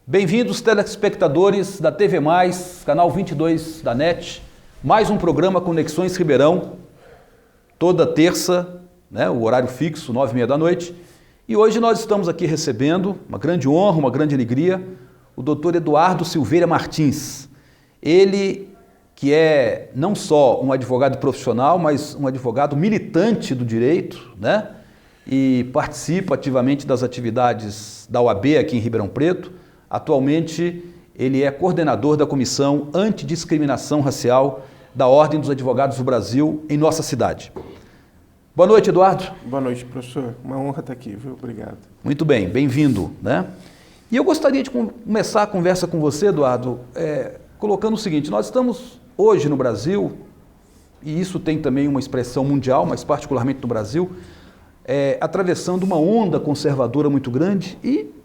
Bem-vindos, telespectadores da TV+, canal 22 da NET, mais um programa Conexões Ribeirão, toda terça, o horário fixo, 9h30 da noite. E hoje nós estamos aqui recebendo, uma grande honra, uma grande alegria, o Dr. Eduardo Silveira Martins. Ele que é não só um advogado profissional, mas um advogado militante do direito, e participa ativamente das atividades da OAB aqui em Ribeirão Preto. Atualmente, ele é coordenador da Comissão Antidiscriminação Racial da Ordem dos Advogados do Brasil em nossa cidade. Boa noite, Eduardo. Boa noite, professor. Uma honra estar aqui, viu? Obrigado. Muito bem, bem-vindo. E eu gostaria de começar a conversa com você, Eduardo, colocando o seguinte: nós estamos hoje no Brasil, e isso tem também uma expressão mundial, mas particularmente no Brasil, atravessando uma onda conservadora muito grande, e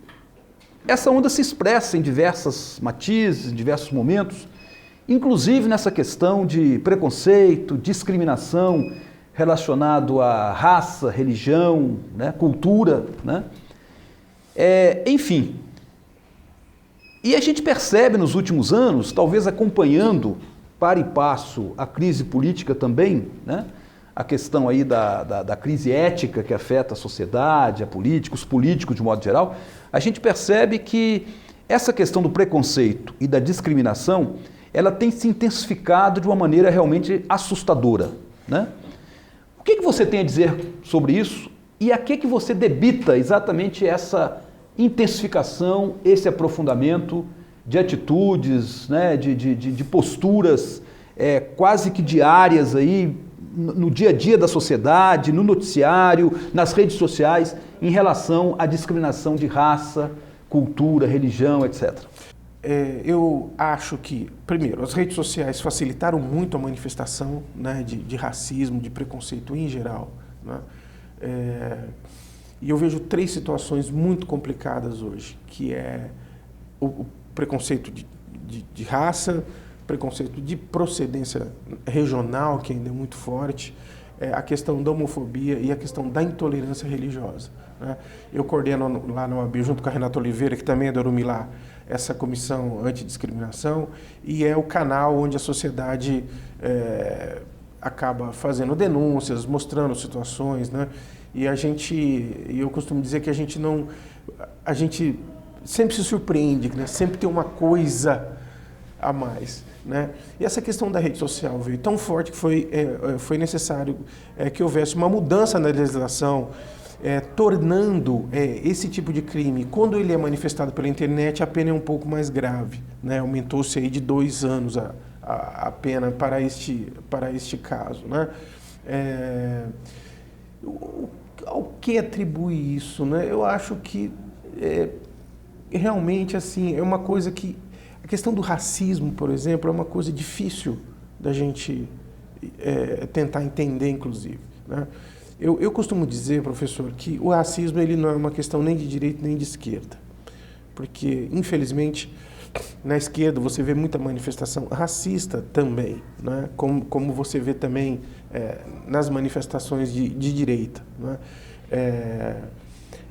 essa onda se expressa em diversos matizes, em diversos momentos, inclusive nessa questão de preconceito, discriminação relacionado à raça, religião, cultura, enfim. E a gente percebe nos últimos anos, talvez acompanhando para e passo a crise política também, a questão aí da crise ética que afeta a sociedade, a política, os políticos de modo geral, a gente percebe que essa questão do preconceito e da discriminação, ela tem se intensificado de uma maneira realmente assustadora. O que você tem a dizer sobre isso e a que você debita exatamente essa intensificação, esse aprofundamento de atitudes, de posturas quase que diárias aí, no dia a dia da sociedade, no noticiário, nas redes sociais, em relação à discriminação de raça, cultura, religião, etc. Eu acho que, primeiro, as redes sociais facilitaram muito a manifestação de racismo, de preconceito em geral. E eu vejo três situações muito complicadas hoje, que é o preconceito de raça, preconceito de procedência regional, que ainda é muito forte, a questão da homofobia e a questão da intolerância religiosa. Eu coordeno lá na OAB, junto com a Renata Oliveira, que também é da Urumilá, essa comissão antidiscriminação, e é o canal onde a sociedade acaba fazendo denúncias, mostrando situações, E eu costumo dizer que a gente sempre se surpreende, sempre tem uma coisa a mais. E essa questão da rede social veio tão forte que foi necessário que houvesse uma mudança na legislação, tornando esse tipo de crime, quando ele é manifestado pela internet, a pena é um pouco mais grave. Aumentou-se aí de 2 anos a pena para este caso. Ao que atribui isso? Eu acho que realmente assim, é uma coisa que... A questão do racismo, por exemplo, é uma coisa difícil da gente tentar entender, inclusive. Eu costumo dizer, professor, que o racismo ele não é uma questão nem de direita nem de esquerda. Porque, infelizmente, na esquerda você vê muita manifestação racista também, como você vê também nas manifestações de direita.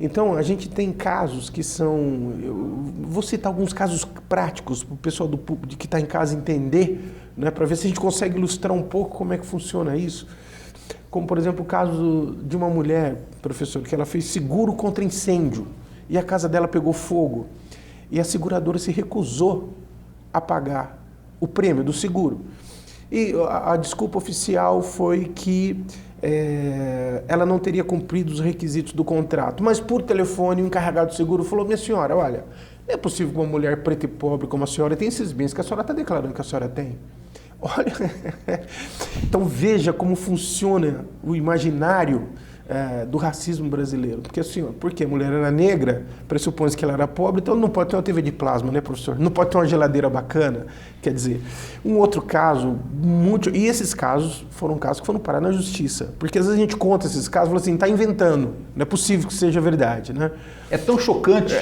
Então, a gente tem casos que são... Eu vou citar alguns casos práticos para o pessoal do público que está em casa entender, para ver se a gente consegue ilustrar um pouco como é que funciona isso. Como, por exemplo, o caso de uma mulher, professor, que ela fez seguro contra incêndio e a casa dela pegou fogo. E a seguradora se recusou a pagar o prêmio do seguro. E a desculpa oficial foi que ela não teria cumprido os requisitos do contrato. Mas por telefone o encarregado do seguro falou: minha senhora, olha, não é possível que uma mulher preta e pobre como a senhora tenha esses bens que a senhora está declarando que a senhora tem. Olha, então veja como funciona o imaginário do racismo brasileiro. Porque a mulher era negra, pressupõe que ela era pobre, então não pode ter uma TV de plasma, professor? Não pode ter uma geladeira bacana. Quer dizer, um outro caso, e esses casos foram casos que foram parar na justiça. Porque às vezes a gente conta esses casos e fala assim, está inventando, não é possível que seja verdade. É tão chocante,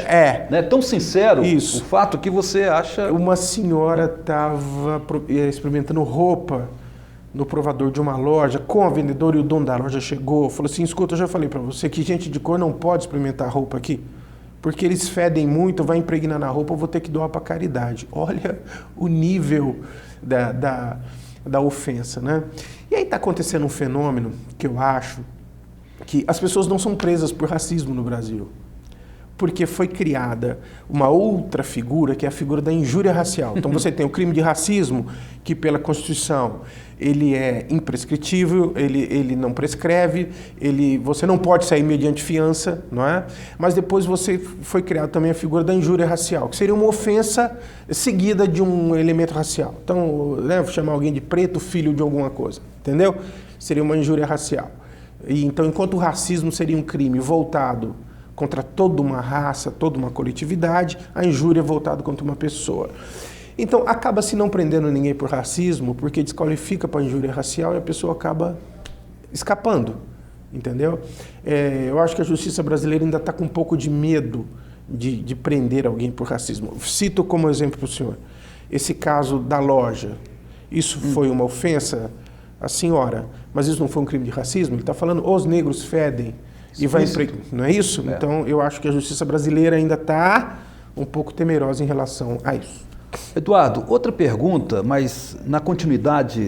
tão sincero isso. O fato que você acha... Uma senhora estava experimentando roupa no provador de uma loja, com a vendedora, e o dono da loja chegou, falou assim: escuta, eu já falei para você que gente de cor não pode experimentar roupa aqui. porque eles fedem muito, vai impregnar na roupa, eu vou ter que doar para caridade. Olha o nível da ofensa, né? E aí está acontecendo um fenômeno que eu acho que as pessoas não são presas por racismo no Brasil, porque foi criada uma outra figura, que é a figura da injúria racial. Então você tem o crime de racismo, que pela Constituição ele é imprescritível, ele não prescreve, você não pode sair mediante fiança, não é? Mas depois foi criada também a figura da injúria racial, que seria uma ofensa seguida de um elemento racial. Então, né, chamar alguém de preto, filho de alguma coisa, entendeu? Seria uma injúria racial. E, então, enquanto o racismo seria um crime voltado contra toda uma raça, toda uma coletividade, a injúria é voltada contra uma pessoa. Então, acaba se não prendendo ninguém por racismo, porque desqualifica para a injúria racial e a pessoa acaba escapando, entendeu? Eu acho que a justiça brasileira ainda está com um pouco de medo de prender alguém por racismo. Cito como exemplo para o senhor, esse caso da loja. Isso foi uma ofensa à senhora, mas isso não foi um crime de racismo? Ele está falando, os negros fedem. E vai não é isso? É. Então, eu acho que a justiça brasileira ainda está um pouco temerosa em relação a isso. Eduardo, outra pergunta, mas na continuidade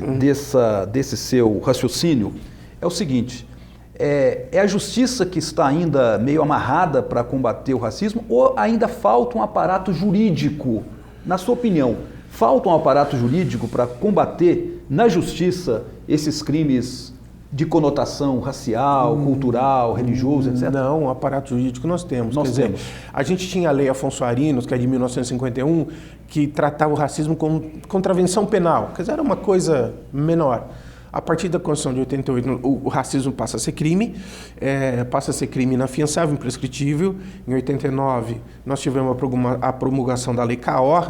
desse seu raciocínio, é o seguinte, é a justiça que está ainda meio amarrada para combater o racismo ou ainda falta um aparato jurídico? Na sua opinião, falta um aparato jurídico para combater na justiça esses crimes de conotação racial, cultural, religioso, etc? Não, o aparato jurídico nós temos. Nós temos. A gente tinha a Lei Afonso Arinos, que é de 1951, que tratava o racismo como contravenção penal. Quer dizer, era uma coisa menor. A partir da Constituição de 88, o racismo passa a ser crime, inafiançável, imprescritível. Em 89, nós tivemos a promulgação da Lei CAOR,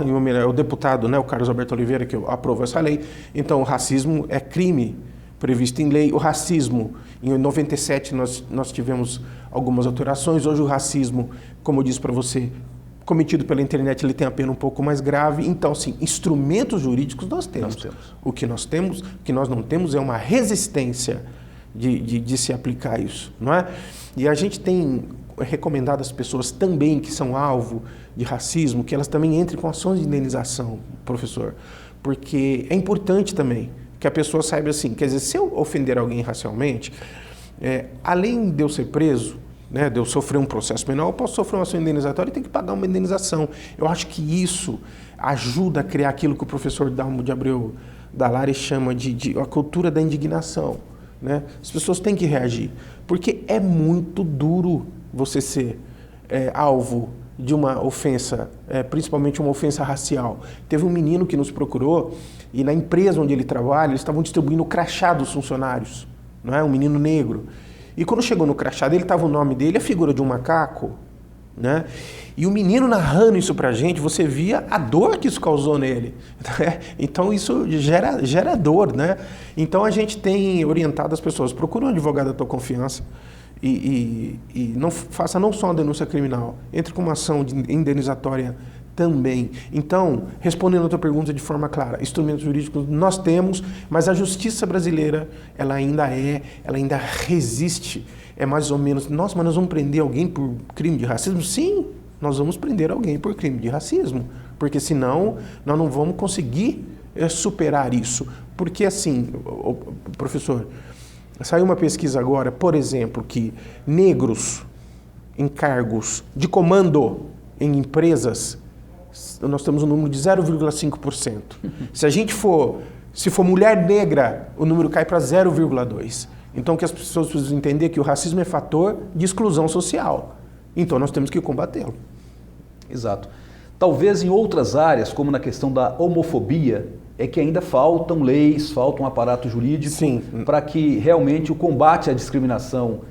o deputado, né, o Carlos Alberto Oliveira, que aprovou essa lei. Então, o racismo é crime previsto em lei. O racismo, em 97 nós tivemos algumas alterações. Hoje o racismo, como eu disse para você, cometido pela internet, ele tem a pena um pouco mais grave. Então, sim, instrumentos jurídicos nós temos. O que nós não temos é uma resistência de se aplicar isso, não é? E a gente tem recomendado às pessoas também que são alvo de racismo, que elas também entrem com ações de indenização, professor, porque é importante também que a pessoa saiba assim, quer dizer, se eu ofender alguém racialmente, além de eu ser preso, né, de eu sofrer um processo penal, eu posso sofrer uma ação indenizatória e ter que pagar uma indenização. Eu acho que isso ajuda a criar aquilo que o professor Dalmo de Abreu Dalari chama de a cultura da indignação, né? As pessoas têm que reagir, porque é muito duro você ser alvo de uma ofensa, principalmente uma ofensa racial. Teve um menino que nos procurou e na empresa onde ele trabalha, eles estavam distribuindo o crachá dos funcionários, não é? Um menino negro. E quando chegou no crachá dele, estava o nome dele, a figura de um macaco, né? E o menino narrando isso pra gente, você via a dor que isso causou nele, né? Então isso gera dor, né? Então a gente tem orientado as pessoas, procura um advogado da tua confiança, e não faça não só uma denúncia criminal, entre com uma ação indenizatória também. Então, respondendo a tua pergunta de forma clara, instrumentos jurídicos nós temos, mas a justiça brasileira, ela ainda resiste. É mais ou menos, nossa, mas nós vamos prender alguém por crime de racismo? Sim, nós vamos prender alguém por crime de racismo, porque senão nós não vamos conseguir superar isso. Porque assim, professor, saiu uma pesquisa agora, por exemplo, que negros em cargos de comando em empresas, nós temos um número de 0,5%. Se for mulher negra, o número cai para 0,2%. Então, que as pessoas precisam entender que o racismo é fator de exclusão social. Então, nós temos que combatê-lo. Exato. Talvez em outras áreas, como na questão da homofobia, é que ainda faltam leis, falta um aparato jurídico para que realmente o combate à discriminação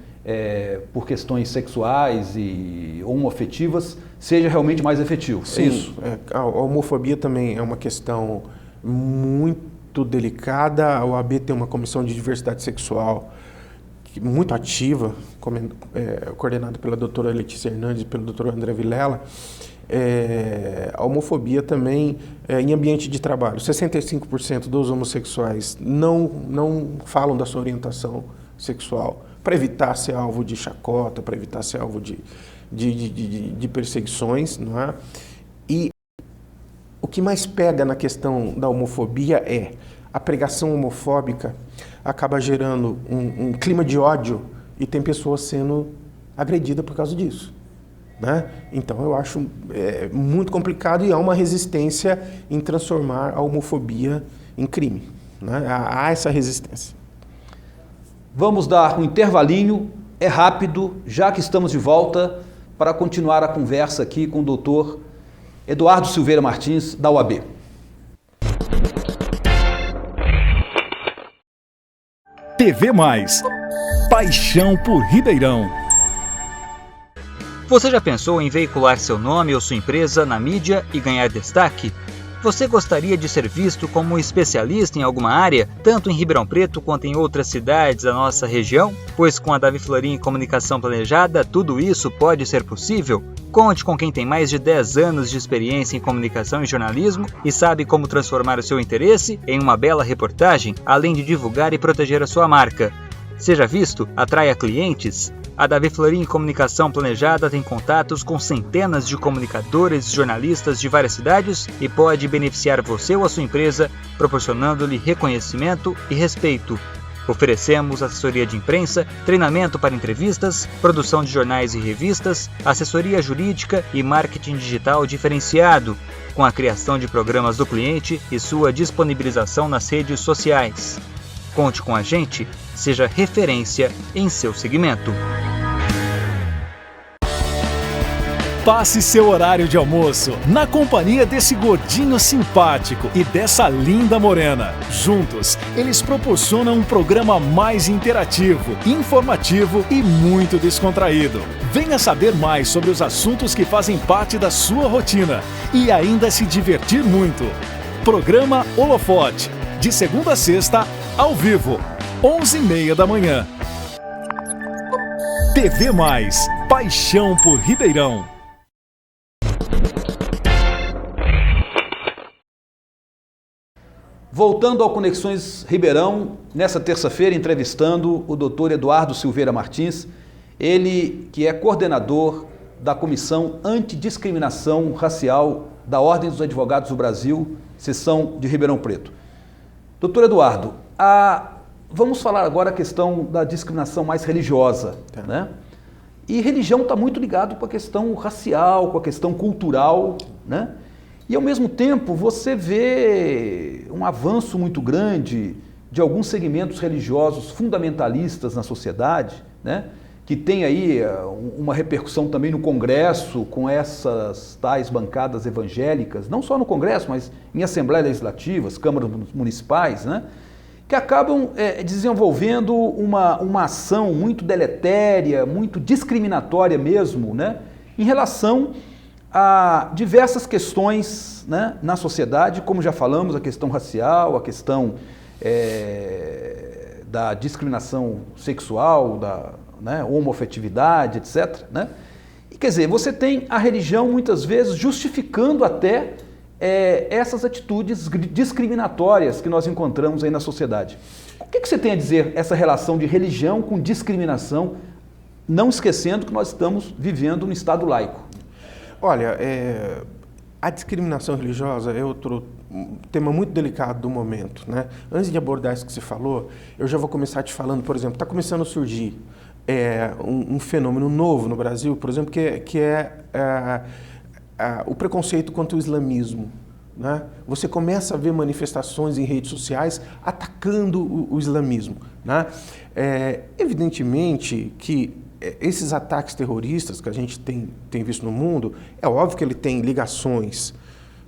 por questões sexuais e homoafetivas seja realmente mais efetivo. Sim, isso. A homofobia também é uma questão muito delicada. A OAB tem uma comissão de diversidade sexual muito ativa, coordenada pela doutora Letícia Hernandes e pelo doutor André Vilela. A homofobia também em ambiente de trabalho. 65% dos homossexuais não falam da sua orientação sexual para evitar ser alvo de chacota, para evitar ser alvo de perseguições, não é? E o que mais pega na questão da homofobia é a pregação homofóbica acaba gerando um clima de ódio e tem pessoas sendo agredidas por causa disso, né? Então eu acho muito complicado e há uma resistência em transformar a homofobia em crime, né? Há essa resistência. Vamos dar um intervalinho, é rápido, já que estamos de volta, para continuar a conversa aqui com o doutor Eduardo Silveira Martins, da UAB. TV Mais. Paixão por Ribeirão. Você já pensou em veicular seu nome ou sua empresa na mídia e ganhar destaque? Você gostaria de ser visto como um especialista em alguma área, tanto em Ribeirão Preto quanto em outras cidades da nossa região? Pois com a Davi Florim Comunicação Planejada, tudo isso pode ser possível? Conte com quem tem mais de 10 anos de experiência em comunicação e jornalismo e sabe como transformar o seu interesse em uma bela reportagem, além de divulgar e proteger a sua marca. Seja visto, atraia clientes. A Davi Florim Comunicação Planejada tem contatos com centenas de comunicadores e jornalistas de várias cidades e pode beneficiar você ou a sua empresa, proporcionando-lhe reconhecimento e respeito. Oferecemos assessoria de imprensa, treinamento para entrevistas, produção de jornais e revistas, assessoria jurídica e marketing digital diferenciado, com a criação de programas do cliente e sua disponibilização nas redes sociais. Conte com a gente, seja referência em seu segmento. Passe seu horário de almoço na companhia desse gordinho simpático e dessa linda morena. Juntos, eles proporcionam um programa mais interativo, informativo e muito descontraído. Venha saber mais sobre os assuntos que fazem parte da sua rotina e ainda se divertir muito. Programa Holofote, de segunda a sexta, ao vivo, 11h30 da manhã. TV Mais, Paixão por Ribeirão. Voltando ao Conexões Ribeirão, nessa terça-feira entrevistando o doutor Eduardo Silveira Martins, ele que é coordenador da Comissão Antidiscriminação Racial da Ordem dos Advogados do Brasil, seção de Ribeirão Preto. Doutor Eduardo, vamos falar agora a questão da discriminação mais religiosa, né? E religião está muito ligado com a questão racial, com a questão cultural, né? E ao mesmo tempo você vê um avanço muito grande de alguns segmentos religiosos fundamentalistas na sociedade, né? Que tem aí uma repercussão também no Congresso com essas tais bancadas evangélicas, não só no Congresso, mas em Assembleias Legislativas, câmaras municipais, né? Que acabam desenvolvendo uma ação muito deletéria, muito discriminatória mesmo, né? Em relação a diversas questões, né, na sociedade, como já falamos, a questão racial, a questão da discriminação sexual, né, homoafetividade, etc. Né? E, quer dizer, você tem a religião muitas vezes justificando até essas atitudes discriminatórias que nós encontramos aí na sociedade. O que você tem a dizer essa relação de religião com discriminação, não esquecendo que nós estamos vivendo num Estado laico? Olha, a discriminação religiosa é outro tema muito delicado do momento, né? Antes de abordar isso que você falou, eu já vou começar te falando, por exemplo, está começando a surgir um fenômeno novo no Brasil, por exemplo, que é o preconceito contra o islamismo, né? Você começa a ver manifestações em redes sociais atacando o islamismo, né? Evidentemente que esses ataques terroristas que a gente tem visto no mundo, é óbvio que ele tem ligações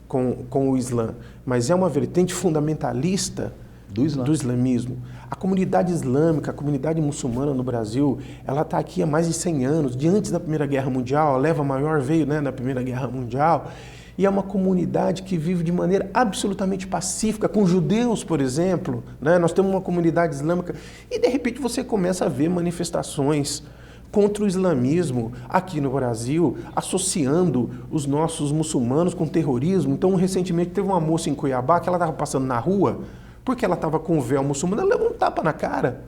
com o Islã, mas é uma vertente fundamentalista do islamismo. A comunidade islâmica, a comunidade muçulmana no Brasil, ela está aqui há mais de 100 anos, de antes da Primeira Guerra Mundial, a leva maior veio, né, na Primeira Guerra Mundial, e é uma comunidade que vive de maneira absolutamente pacífica, com judeus, por exemplo, né? Nós temos uma comunidade islâmica, e de repente você começa a ver manifestações contra o islamismo aqui no Brasil, associando os nossos muçulmanos com terrorismo. Então, recentemente teve uma moça em Cuiabá que ela estava passando na rua, porque ela estava com o véu muçulmano, ela levou um tapa na cara.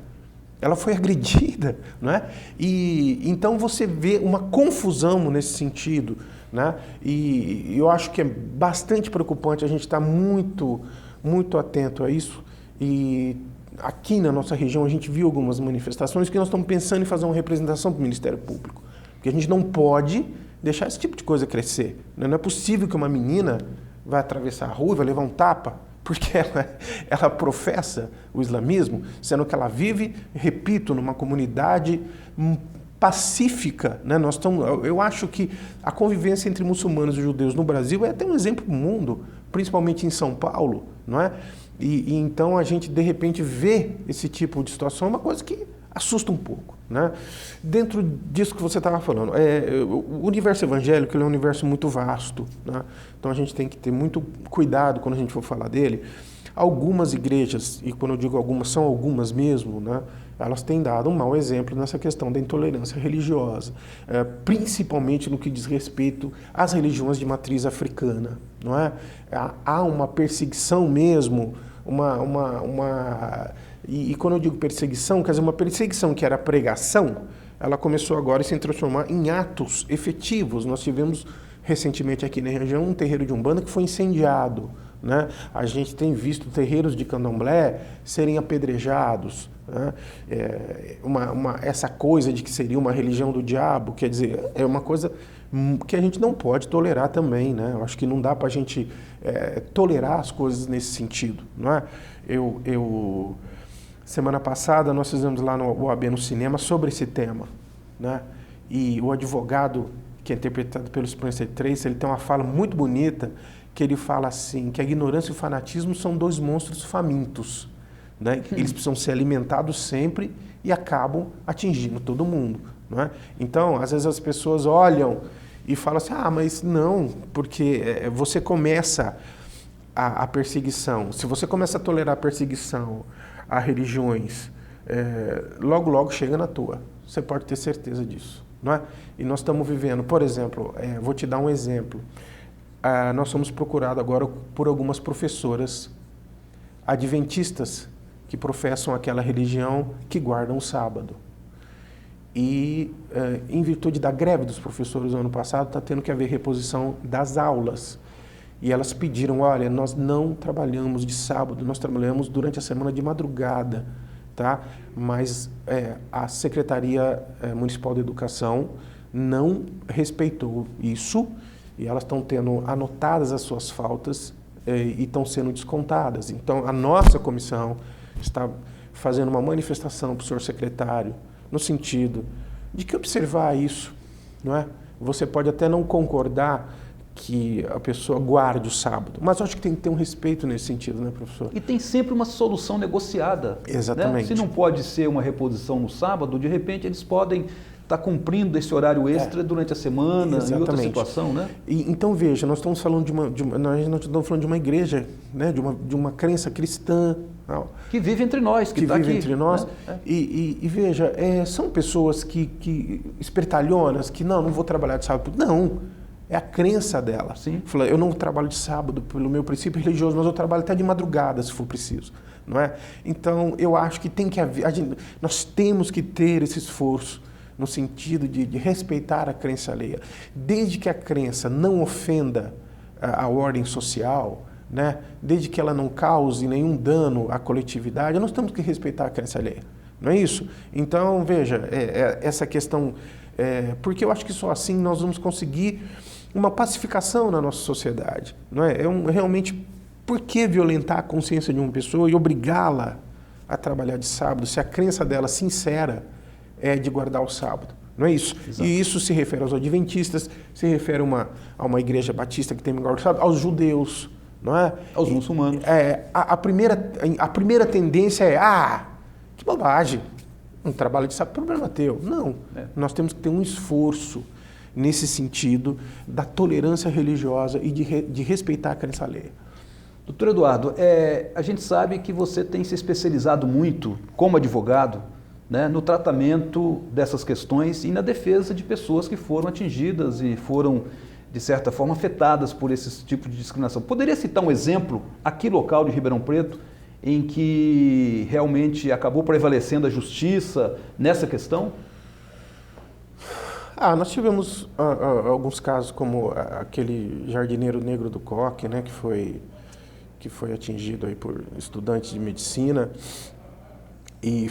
ela foi agredida, não é? E então você vê uma confusão nesse sentido, né? E eu acho que é bastante preocupante, a gente está muito atento a isso. E aqui na nossa região a gente viu algumas manifestações que nós estamos pensando em fazer uma representação para o Ministério Público, porque a gente não pode deixar esse tipo de coisa crescer. Não é possível que uma menina vai atravessar a rua e vai levar um tapa porque ela professa o islamismo, sendo que ela vive, repito, numa comunidade pacífica, né? Eu acho que a convivência entre muçulmanos e judeus no Brasil é até um exemplo no mundo, principalmente em São Paulo, não é? E então a gente de repente vê esse tipo de situação, é uma coisa que assusta um pouco, né? Dentro disso que você estava falando, o universo evangélico ele é um universo muito vasto, né? Então a gente tem que ter muito cuidado quando a gente for falar dele. Algumas igrejas, e quando eu digo algumas, são algumas mesmo, né? Elas têm dado um mau exemplo nessa questão da intolerância religiosa, principalmente no que diz respeito às religiões de matriz africana, não é? Há uma perseguição mesmo, e quando eu digo perseguição, quer dizer, uma perseguição que era pregação, ela começou agora a se transformar em atos efetivos. Nós tivemos recentemente aqui na região um terreiro de Umbanda que foi incendiado, né? A gente tem visto terreiros de candomblé serem apedrejados, né? Essa coisa de que seria uma religião do diabo, quer dizer, é uma coisa que a gente não pode tolerar também, né? Eu acho que não dá para a gente tolerar as coisas nesse sentido, não é? Semana passada nós fizemos lá no OAB no cinema sobre esse tema, né? E o advogado, que é interpretado pelo Spencer Tracy, ele tem uma fala muito bonita, que ele fala assim, que a ignorância e o fanatismo são dois monstros famintos, né? Eles precisam ser alimentados sempre e acabam atingindo todo mundo, não é? Então, às vezes as pessoas olham e falam assim, mas não, porque você começa a perseguição, se você começa a tolerar a perseguição a religiões, logo, logo chega na tua. Você pode ter certeza disso, não é? E nós estamos vivendo, por exemplo, vou te dar um exemplo. Nós somos procurados agora por algumas professoras adventistas que professam aquela religião que guardam o sábado. E, em virtude da greve dos professores no ano passado, está tendo que haver reposição das aulas. E elas pediram, olha, nós não trabalhamos de sábado, nós trabalhamos durante a semana de madrugada, tá? Mas a Secretaria Municipal de Educação não respeitou isso e elas estão tendo anotadas as suas faltas e estão sendo descontadas. Então, a nossa comissão está fazendo uma manifestação para o senhor secretário no sentido de que observar isso, não é? Você pode até não concordar que a pessoa guarde o sábado, mas eu acho que tem que ter um respeito nesse sentido, né, professor? E tem sempre uma solução negociada. Exatamente. Né? Se não pode ser uma reposição no sábado, de repente eles podem estar cumprindo esse horário extra durante a semana, em outra situação, né? Então, veja, nós estamos falando nós estamos falando de uma igreja, né, de uma crença cristã. Que vive entre nós, que está aqui. Entre nós. Né? E veja, são pessoas que espertalhonas, que não vou trabalhar de sábado. Não. É a crença dela. Sim. Fala, eu não trabalho de sábado pelo meu princípio religioso, mas eu trabalho até de madrugada, se for preciso, não é? Então, eu acho que tem que haver, nós temos que ter esse esforço no sentido de respeitar a crença alheia. Desde que a crença não ofenda a ordem social, né? Desde que ela não cause nenhum dano à coletividade, nós temos que respeitar a crença alheia. Não é isso? Então, veja, essa questão... porque eu acho que só assim nós vamos conseguir uma pacificação na nossa sociedade, não é? Realmente, por que violentar a consciência de uma pessoa e obrigá-la a trabalhar de sábado, se a crença dela sincera é de guardar o sábado? Não é isso? Exato. E isso se refere aos adventistas, se refere a uma igreja batista que tem guardado o sábado, aos judeus, não é? Aos muçulmanos. A primeira tendência que bobagem, um trabalho de sábado, problema teu. Não, nós temos que ter um esforço nesse sentido da tolerância religiosa e de respeitar a crença alheia. Doutor Eduardo, a gente sabe que você tem se especializado muito, como advogado, né, no tratamento dessas questões e na defesa de pessoas que foram atingidas e foram, de certa forma, afetadas por esse tipo de discriminação. Poderia citar um exemplo aqui local de Ribeirão Preto em que realmente acabou prevalecendo a justiça nessa questão? Nós tivemos alguns casos como aquele jardineiro negro do Coque, né, que foi atingido aí por estudantes de medicina e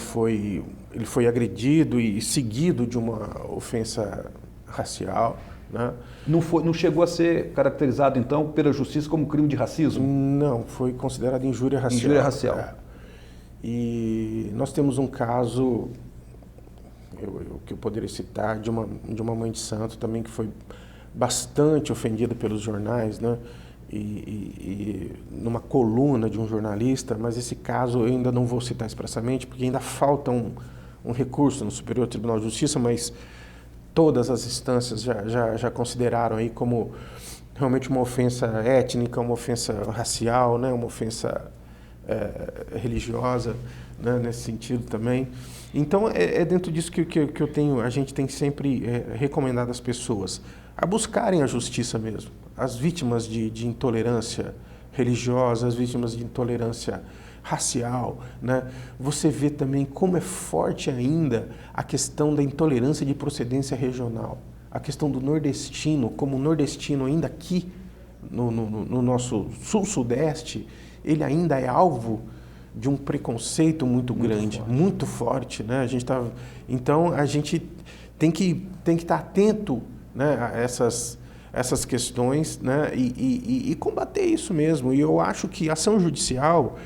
ele foi agredido e seguido de uma ofensa racial, né? Não chegou a ser caracterizado, então, pela justiça como crime de racismo? Não, foi considerado injúria racial. Injúria racial. E nós temos um caso, que eu poderia citar, de uma mãe de santo também que foi bastante ofendida pelos jornais, né? E numa coluna de um jornalista, mas esse caso eu ainda não vou citar expressamente, porque ainda falta um recurso no Superior Tribunal de Justiça, mas todas as instâncias já consideraram aí como realmente uma ofensa étnica, uma ofensa racial, né? Uma ofensa religiosa, né? Nesse sentido também. Então é dentro disso que a gente tem sempre recomendado às pessoas a buscarem a justiça mesmo. As vítimas de intolerância religiosa, as vítimas de intolerância racial, né? Você vê também como é forte ainda a questão da intolerância de procedência regional. A questão do nordestino, como o nordestino ainda aqui no nosso sul-sudeste, ele ainda é alvo de um preconceito muito grande, muito forte, né? Então a gente tem que estar atento, né, a essas questões, né, e combater isso mesmo. E eu acho que a ação judicial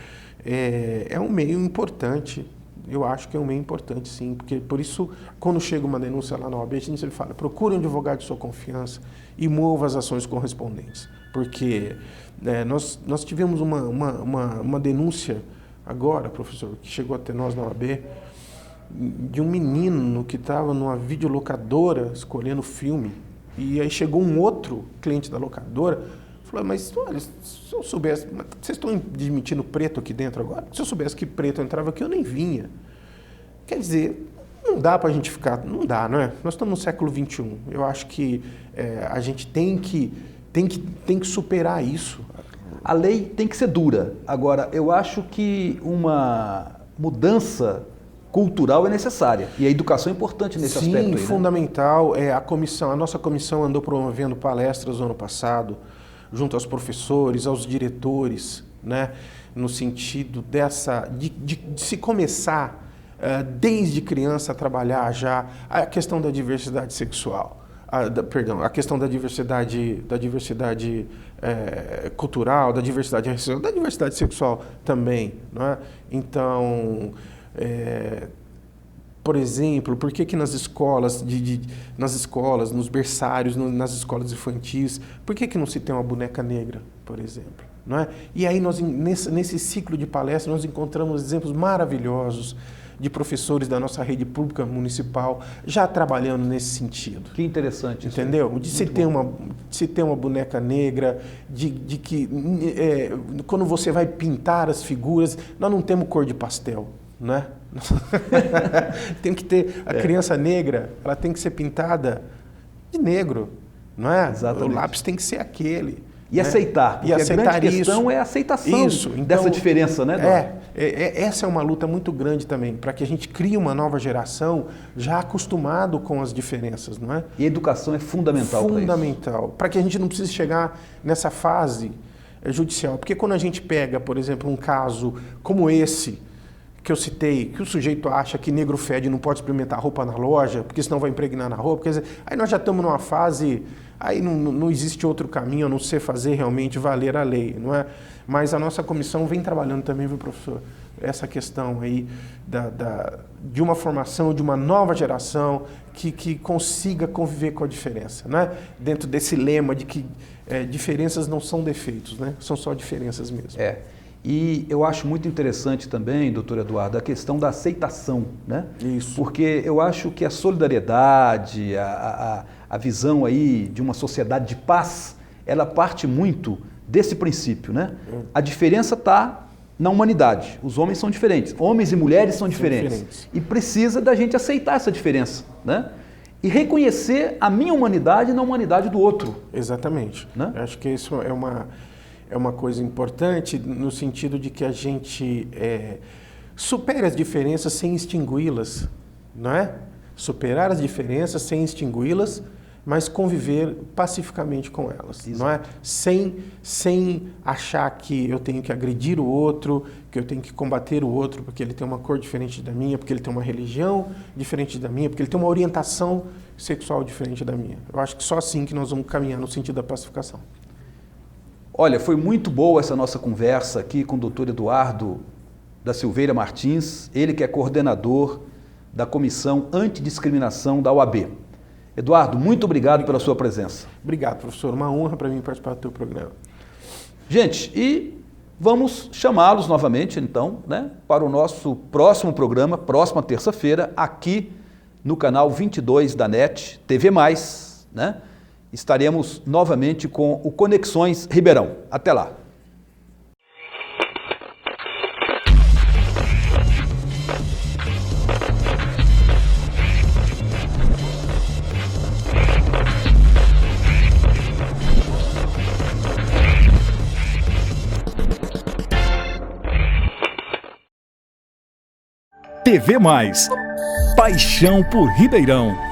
é um meio importante. Eu acho que é um meio importante, sim, porque por isso, quando chega uma denúncia lá na OAB, a gente sempre fala, procure um advogado de sua confiança e mova as ações correspondentes. Porque nós tivemos uma denúncia agora, professor, que chegou até nós na OAB, de um menino que estava numa videolocadora escolhendo filme, e aí chegou um outro cliente da locadora, falou, mas olha, se eu soubesse, vocês estão admitindo preto aqui dentro agora? Se eu soubesse que preto entrava aqui, eu nem vinha. Quer dizer, não dá para a gente ficar, não dá, não é? Nós estamos no século XXI, eu acho que a gente tem que superar isso. A lei tem que ser dura. Agora, eu acho que uma mudança cultural é necessária. E a educação é importante nesse aspecto aí, né? Sim, fundamental. A nossa comissão andou promovendo palestras no ano passado, junto aos professores, aos diretores, né? No sentido de se começar, desde criança, a trabalhar já a questão da diversidade sexual. A questão da diversidade cultural, da diversidade racial, da diversidade sexual também, não é? Então, por exemplo, por que nas escolas, nos berçários, nas escolas infantis, por que não se tem uma boneca negra, por exemplo? Não é? E aí, nesse ciclo de palestras, nós encontramos exemplos maravilhosos de professores da nossa rede pública municipal já trabalhando nesse sentido. Que interessante isso. Entendeu? De se ter uma boneca negra, de que quando você vai pintar as figuras, nós não temos cor de pastel, né? Tem que ter a criança negra, ela tem que ser pintada de negro, não é? Exatamente. O lápis tem que ser aquele. E aceitar, porque a grande questão é a aceitação dessa diferença, né, Eduardo? Essa é uma luta muito grande também, para que a gente crie uma nova geração já acostumado com as diferenças, não é? E a educação é fundamental para isso. Fundamental, para que a gente não precise chegar nessa fase judicial. Porque quando a gente pega, por exemplo, um caso como esse, que eu citei, que o sujeito acha que negro fede e não pode experimentar roupa na loja, porque senão vai impregnar na roupa, quer dizer, aí nós já estamos numa fase, aí não existe outro caminho a não ser fazer realmente valer a lei, não é? Mas a nossa comissão vem trabalhando também, viu, professor, essa questão aí de uma formação, de uma nova geração que consiga conviver com a diferença, né? Dentro desse lema de que diferenças não são defeitos, né? São só diferenças mesmo. E eu acho muito interessante também, doutor Eduardo, a questão da aceitação, né? Isso. Porque eu acho que a solidariedade, a visão aí de uma sociedade de paz, ela parte muito desse princípio, né? A diferença está na humanidade. Os homens são diferentes, homens e mulheres são diferentes. E precisa da gente aceitar essa diferença, né? E reconhecer a minha humanidade na humanidade do outro. Exatamente. Né? Eu acho que isso é é uma coisa importante no sentido de que a gente supere as diferenças sem extingui-las, não é? Superar as diferenças sem extingui-las, mas conviver pacificamente com elas, não é? Sem achar que eu tenho que agredir o outro, que eu tenho que combater o outro porque ele tem uma cor diferente da minha, porque ele tem uma religião diferente da minha, porque ele tem uma orientação sexual diferente da minha. Eu acho que só assim que nós vamos caminhar no sentido da pacificação. Olha, foi muito boa essa nossa conversa aqui com o Dr. Eduardo da Silveira Martins, ele que é coordenador da Comissão Antidiscriminação da OAB. Eduardo, muito obrigado pela sua presença. Obrigado, professor. Uma honra para mim participar do teu programa. Gente, e vamos chamá-los novamente, então, né, para o nosso próximo programa, próxima terça-feira, aqui no canal 22 da NET, TV+, né? Estaremos novamente com o Conexões Ribeirão. Até lá. TV+. Paixão por Ribeirão.